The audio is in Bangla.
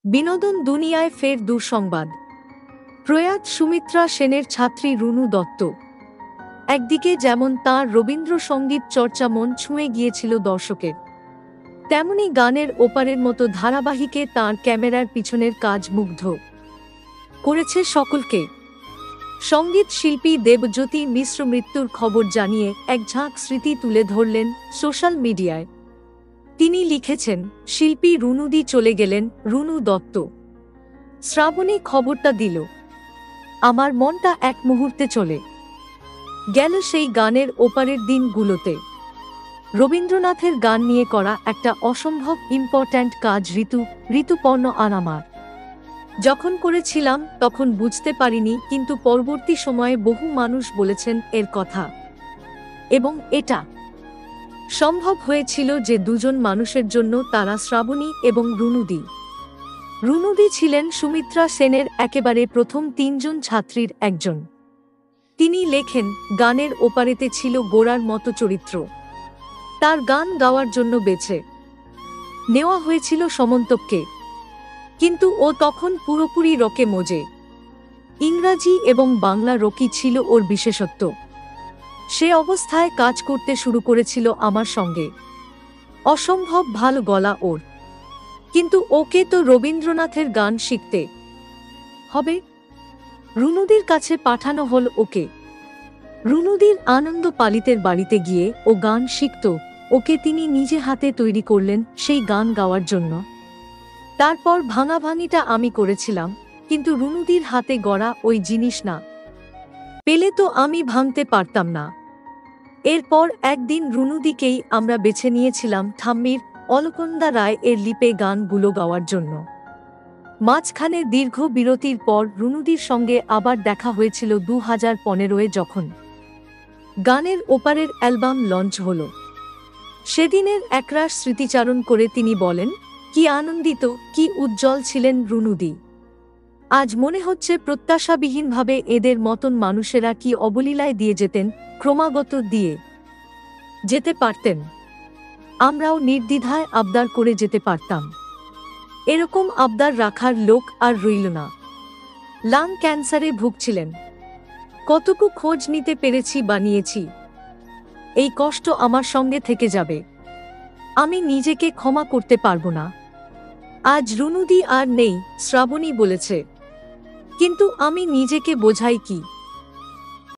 বিনোদন দুনিয়ায় ফের দুঃসংবাদ। প্রয়াত সুমিত্রা সেনের ছাত্রী রুনু দত্ত। একদিকে যেমন তাঁর রবীন্দ্রসঙ্গীত চর্চা মন ছুঁয়ে গিয়েছিল দর্শকের, তেমনি গানের ওপারের মতো ধারাবাহিকে তাঁর ক্যামেরার পিছনের কাজ মুগ্ধ করেছে সকলকে। সঙ্গীত শিল্পী দেবজ্যোতি মিশ্র মৃত্যুর খবর জানিয়ে এক ঝাঁক স্মৃতি তুলে ধরলেন সোশ্যাল মিডিয়ায়। তিনি লিখেছেন, শিল্পী রুনুদি চলে গেলেন, রুনু দত্ত। শ্রাবণী খবরটা দিল, আমার মনটা এক মুহূর্তে চলে গেল সেই গানের ওপারের দিনগুলোতে। রবীন্দ্রনাথের গান নিয়ে করা একটা অসম্ভব ইম্পর্ট্যান্ট কাজ ঋতুপর্ণ আর আমার। যখন করেছিলাম তখন বুঝতে পারিনি, কিন্তু পরবর্তী সময়ে বহু মানুষ বলেছেন এর কথা, এবং এটা সম্ভব হয়েছিল যে দুজন মানুষের জন্য, তারা শ্রাবণী এবং রুনুদি। রুনুদি ছিলেন সুমিত্রা সেনের একেবারে প্রথম তিনজন ছাত্রীর একজন। তিনি লেখেন, গানের ওপারেতে ছিল গোরার মতো চরিত্র। তার গান গাওয়ার জন্য বেছে নেওয়া হয়েছিল সমন্তককে, কিন্তু ও তখন পুরোপুরি রকে মোজে। ইংরাজি এবং বাংলা রকি ছিল ওর বিশেষত্ব। সে অবস্থায় কাজ করতে শুরু করেছিল আমার সঙ্গে। অসম্ভব ভালো গলা ওর, কিন্তু ওকে তো রবীন্দ্রনাথের গান শিখতে হবে। রুনুদির কাছে পাঠানো হল ওকে। রুনুদির আনন্দ পালিতের বাড়িতে গিয়ে ও গান শিখত। ওকে তিনি নিজে হাতে তৈরি করলেন সেই গান গাওয়ার জন্য। তারপর ভাঙাভাঙিটা আমি করেছিলাম, কিন্তু রুনুদির হাতে গড়া ওই জিনিস না পেলে তো আমি ভাঙতে পারতাম না। এরপর একদিন রুনুদিকেই আমরা বেছে নিয়েছিলাম ঠাম্মির অলকনন্দা রায় এর লিপে গানগুলো গাওয়ার জন্য। মাঝখানে দীর্ঘ বিরতির পর রুনুদির সঙ্গে আবার দেখা হয়েছিল 2015-এ, যখন গানের ওপারের অ্যালবাম লঞ্চ হল। সেদিনের একরাশ স্মৃতিচারণ করে তিনি বলেন, কি আনন্দিত, কি উজ্জ্বল ছিলেন রুনুদি। আজ মনে হচ্ছে প্রত্যাশাবিহীনভাবে এদের মতন মানুষেরা কি অবলীলায় দিয়ে যেতেন, ক্রমাগত দিয়ে যেতে পারতেন। আমরাও নির্দ্বিধায় আবদার করে যেতে পারতাম। এরকম আবদার রাখার লোক আর রইল না। লাং ক্যান্সারে ভুগছিলেন। কতটুকু খোঁজ নিতে পেরেছি, বানিয়েছি। এই কষ্ট আমার সঙ্গে থেকে যাবে। আমি নিজেকে ক্ষমা করতে পারবো না। আজ রুনুদি আর নেই, শ্রাবণী বলেছে, কিন্তু আমি নিজেকে বোঝাই কি